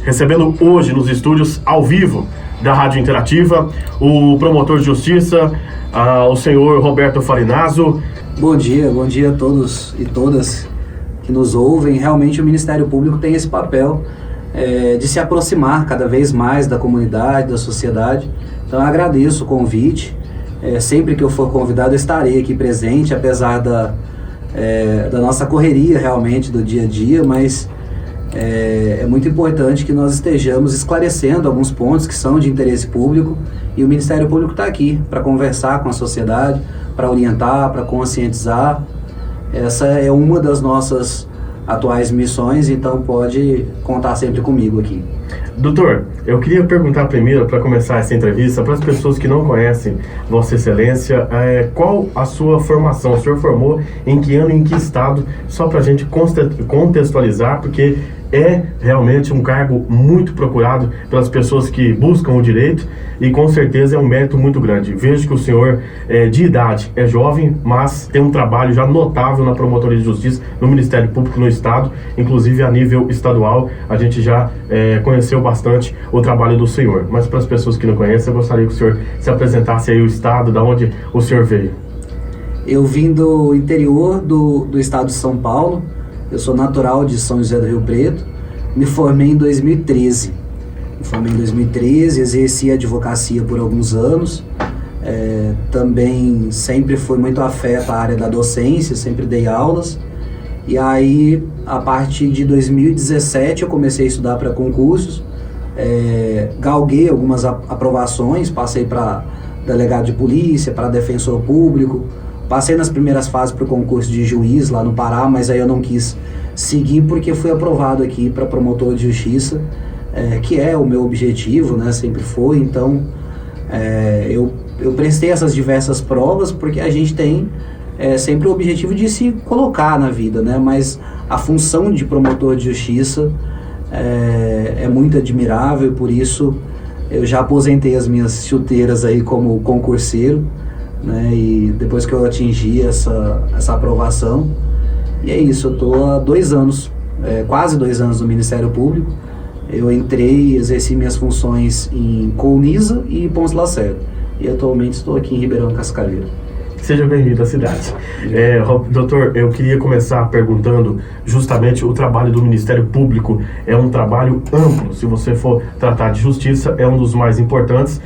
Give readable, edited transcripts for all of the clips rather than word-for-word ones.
recebendo hoje nos estúdios ao vivo da Rádio Interativa o promotor de justiça, o senhor Roberto Farinazzo. Bom dia a todos e todas que nos ouvem. Realmente o Ministério Público tem esse papel de se aproximar cada vez mais da comunidade, da sociedade. Então eu agradeço o convite. Sempre que eu for convidado eu estarei aqui presente, apesar da nossa correria realmente do dia a dia, mas é muito importante que nós estejamos esclarecendo alguns pontos que são de interesse público, e o Ministério Público está aqui para conversar com a sociedade, para orientar, para conscientizar. Essa é uma das nossas atuais missões, então pode contar sempre comigo aqui. Doutor, eu queria perguntar primeiro, para começar essa entrevista, para as pessoas que não conhecem Vossa Excelência, qual a sua formação? O senhor formou em que ano e em que estado? Só para a gente contextualizar, porque é realmente um cargo muito procurado pelas pessoas que buscam o direito e com certeza é um mérito muito grande. Vejo que o senhor, de idade, é jovem, mas tem um trabalho já notável na Promotoria de Justiça, no Ministério Público no Estado, inclusive a nível estadual. A gente já conheceu bastante o trabalho do senhor. Mas para as pessoas que não conhecem, eu gostaria que o senhor se apresentasse aí o estado, da onde o senhor veio. Eu vim do interior do estado de São Paulo. Eu sou natural de São José do Rio Preto, me formei em 2013. Exerci a advocacia por alguns anos, também sempre fui muito afeto à área da docência, sempre dei aulas, e aí a partir de 2017 eu comecei a estudar para concursos, galguei algumas aprovações, passei para delegado de polícia, para defensor público. Passei nas primeiras fases para o concurso de juiz lá no Pará, mas aí eu não quis seguir porque fui aprovado aqui para promotor de justiça, que é o meu objetivo, né? Sempre foi. Então eu prestei essas diversas provas porque a gente tem sempre o objetivo de se colocar na vida, né? Mas a função de promotor de justiça é muito admirável, e por isso eu já aposentei as minhas chuteiras aí como concurseiro, né? E depois que eu atingi essa aprovação, e é isso, eu estou há 2 anos, quase 2 anos no Ministério Público. Eu entrei, exerci minhas funções em Colniza e Pontes Lacerda, e atualmente estou aqui em Ribeirão Cascavel. Seja bem-vindo à cidade. Doutor, eu queria começar perguntando justamente o trabalho do Ministério Público. É um trabalho amplo. Se você for tratar de justiça, é um dos mais importantes.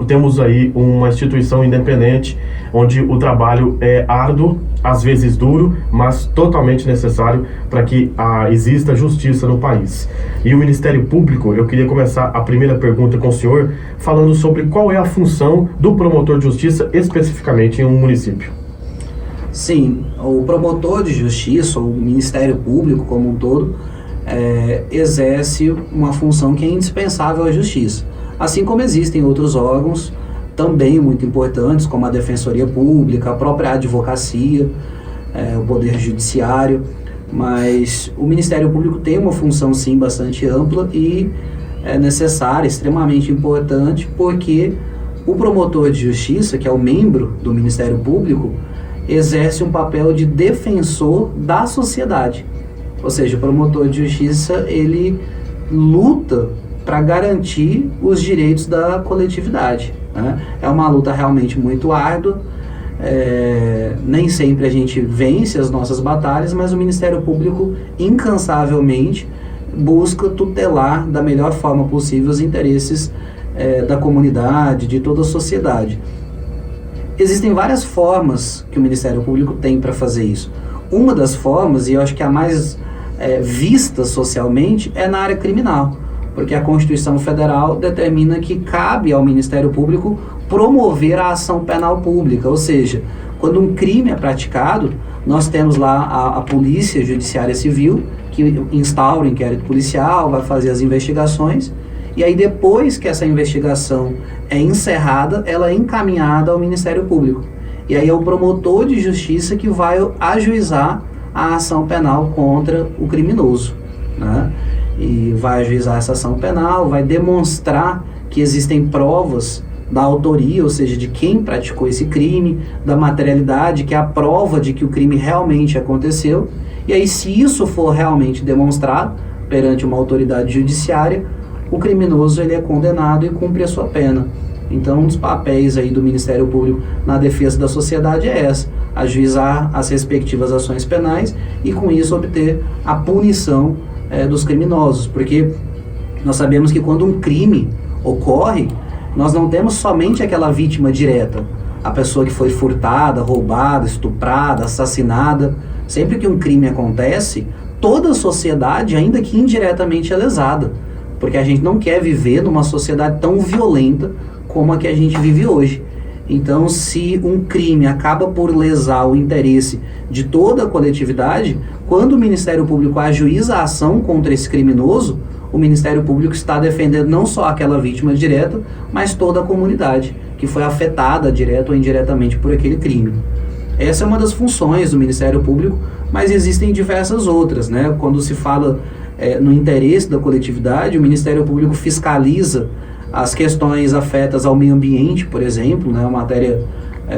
Temos aí uma instituição independente, onde o trabalho é árduo, às vezes duro, mas totalmente necessário para que exista justiça no país. E o Ministério Público, eu queria começar a primeira pergunta com o senhor, falando sobre qual é a função do promotor de justiça especificamente em um município. Sim, o promotor de justiça, o Ministério Público como um todo, exerce uma função que é indispensável à justiça. Assim como existem outros órgãos também muito importantes, como a Defensoria Pública, a própria advocacia, o Poder Judiciário, mas o Ministério Público tem uma função sim bastante ampla e é necessária, extremamente importante, porque o promotor de justiça, que é o membro do Ministério Público, exerce um papel de defensor da sociedade. Ou seja, o promotor de justiça, ele luta para garantir os direitos da coletividade, né? É uma luta realmente muito árdua, nem sempre a gente vence as nossas batalhas, mas o Ministério Público incansavelmente busca tutelar da melhor forma possível os interesses da comunidade, de toda a sociedade. Existem várias formas que o Ministério Público tem para fazer isso. Uma das formas, e eu acho que a mais vista socialmente, é na área criminal, porque a Constituição Federal determina que cabe ao Ministério Público promover a ação penal pública, ou seja, quando um crime é praticado, nós temos lá a Polícia Judiciária Civil, que instaura o inquérito policial, vai fazer as investigações, e aí depois que essa investigação é encerrada, ela é encaminhada ao Ministério Público. E aí é o promotor de justiça que vai ajuizar a ação penal contra o criminoso, né? E vai ajuizar essa ação penal, vai demonstrar que existem provas da autoria, ou seja, de quem praticou esse crime, da materialidade, que é a prova de que o crime realmente aconteceu. E aí, se isso for realmente demonstrado, perante uma autoridade judiciária, o criminoso ele é condenado e cumpre a sua pena. Então, um dos papéis aí do Ministério Público na defesa da sociedade é essa: ajuizar as respectivas ações penais e, com isso, obter a punição dos criminosos. Porque nós sabemos que quando um crime ocorre, nós não temos somente aquela vítima direta, a pessoa que foi furtada, roubada, estuprada, assassinada. Sempre que um crime acontece, toda a sociedade, ainda que indiretamente, é lesada. Porque a gente não quer viver numa sociedade tão violenta como a que a gente vive hoje. Então, se um crime acaba por lesar o interesse de toda a coletividade, quando o Ministério Público ajuiza a ação contra esse criminoso, o Ministério Público está defendendo não só aquela vítima direta, mas toda a comunidade que foi afetada direta ou indiretamente por aquele crime. Essa é uma das funções do Ministério Público, mas existem diversas outras, né? Quando se fala no interesse da coletividade, o Ministério Público fiscaliza as questões afetas ao meio ambiente, por exemplo, né? Uma matéria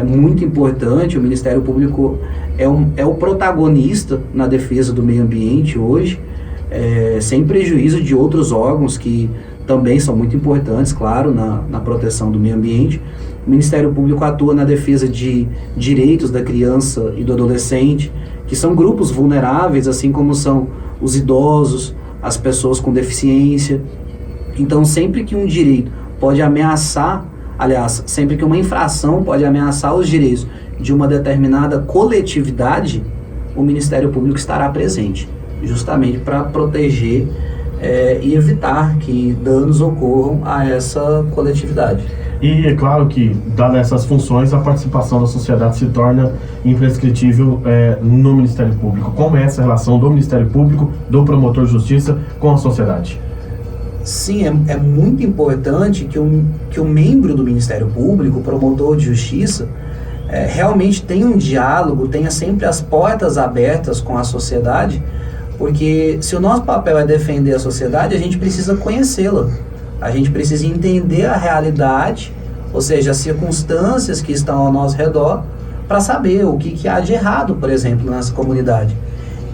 muito importante. O Ministério Público é o protagonista na defesa do meio ambiente hoje, sem prejuízo de outros órgãos que também são muito importantes, claro, na proteção do meio ambiente. O Ministério Público atua na defesa de direitos da criança e do adolescente, que são grupos vulneráveis, assim como são os idosos, as pessoas com deficiência. Então, sempre que um direito pode ameaçar, aliás, sempre que uma infração pode ameaçar os direitos de uma determinada coletividade, o Ministério Público estará presente, justamente para proteger e evitar que danos ocorram a essa coletividade. E é claro que, dadas essas funções, a participação da sociedade se torna imprescritível no Ministério Público. Como é essa relação do Ministério Público, do promotor de justiça com a sociedade? Sim, é muito importante que o membro do Ministério Público, o promotor de justiça, realmente tenha um diálogo, tenha sempre as portas abertas com a sociedade, porque se o nosso papel é defender a sociedade, a gente precisa conhecê-la. A gente precisa entender a realidade, ou seja, as circunstâncias que estão ao nosso redor, para saber o que há de errado, por exemplo, nessa comunidade.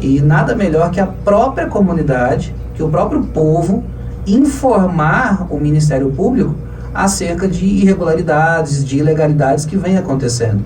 E nada melhor que a própria comunidade, que o próprio povo, informar o Ministério Público acerca de irregularidades, de ilegalidades que vêm acontecendo.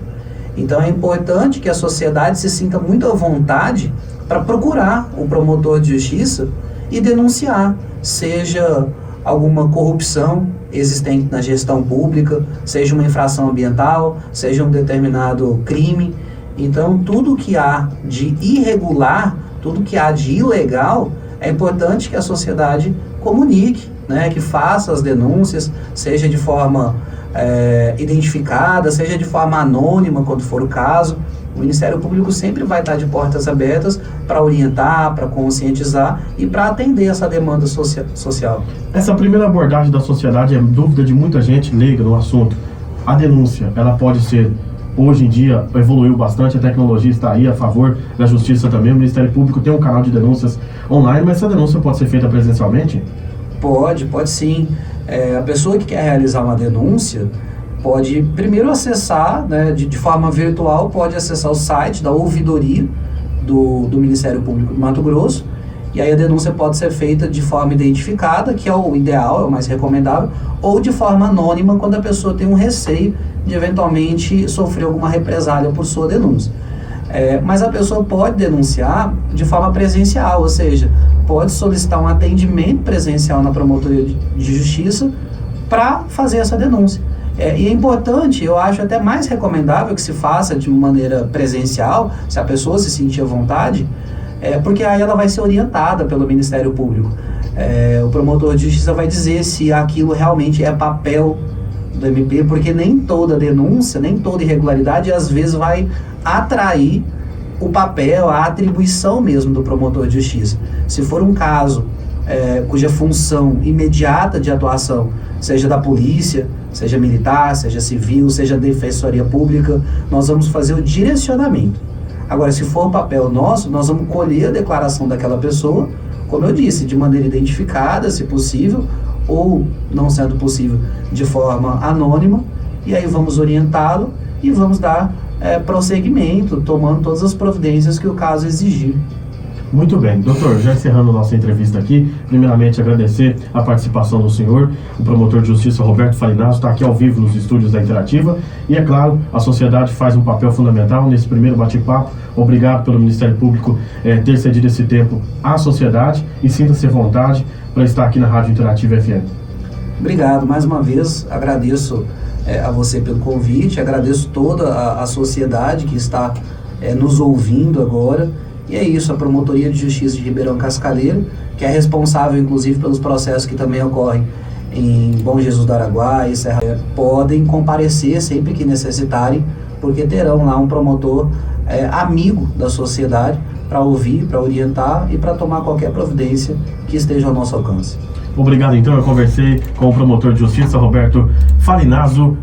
Então é importante que a sociedade se sinta muito à vontade para procurar o promotor de justiça e denunciar, seja alguma corrupção existente na gestão pública, seja uma infração ambiental, seja um determinado crime. Então, tudo que há de irregular, tudo que há de ilegal, é importante que a sociedade comunique, né, que faça as denúncias, seja de forma identificada, seja de forma anônima, quando for o caso. O Ministério Público sempre vai estar de portas abertas para orientar, para conscientizar e para atender essa demanda social. Essa primeira abordagem da sociedade é dúvida de muita gente leiga no assunto. A denúncia, ela pode ser, hoje em dia, evoluiu bastante, a tecnologia está aí a favor da justiça também. O Ministério Público tem um canal de denúncias online, mas essa denúncia pode ser feita presencialmente? Pode sim. A pessoa que quer realizar uma denúncia pode primeiro acessar, né, de forma virtual, pode acessar o site da ouvidoria do Ministério Público do Mato Grosso, e aí a denúncia pode ser feita de forma identificada, que é o ideal, é o mais recomendável, ou de forma anônima, quando a pessoa tem um receio de eventualmente sofrer alguma represália por sua denúncia. Mas a pessoa pode denunciar de forma presencial, ou seja, pode solicitar um atendimento presencial na Promotoria de Justiça para fazer essa denúncia. E é importante, eu acho até mais recomendável que se faça de maneira presencial, se a pessoa se sentir à vontade, porque aí ela vai ser orientada pelo Ministério Público. O promotor de justiça vai dizer se aquilo realmente é papel do MP, porque nem toda denúncia, nem toda irregularidade, às vezes vai atrair o papel, a atribuição mesmo do promotor de justiça. Se for um caso cuja função imediata de atuação seja da polícia, seja militar, seja civil, seja defensoria pública, nós vamos fazer o direcionamento. Agora, se for um papel nosso, nós vamos colher a declaração daquela pessoa, como eu disse, de maneira identificada, se possível, ou, não sendo possível, de forma anônima, e aí vamos orientá-lo e vamos dar prosseguimento, tomando todas as providências que o caso exigir. Muito bem, doutor, já encerrando nossa entrevista aqui, primeiramente agradecer a participação do senhor, o promotor de justiça Roberto Farinazzo, está aqui ao vivo nos estúdios da Interativa, e é claro, a sociedade faz um papel fundamental nesse primeiro bate-papo. Obrigado pelo Ministério Público ter cedido esse tempo à sociedade, e sinta-se à vontade para estar aqui na Rádio Interativa FM. Obrigado, mais uma vez, agradeço a você pelo convite, agradeço toda a sociedade que está nos ouvindo agora. E é isso, a Promotoria de Justiça de Ribeirão Cascaleiro, que é responsável inclusive pelos processos que também ocorrem em Bom Jesus do Araguaia e Serra, podem comparecer sempre que necessitarem, porque terão lá um promotor amigo da sociedade para ouvir, para orientar e para tomar qualquer providência que esteja ao nosso alcance. Obrigado, então. Eu conversei com o promotor de justiça Roberto Farinazzo.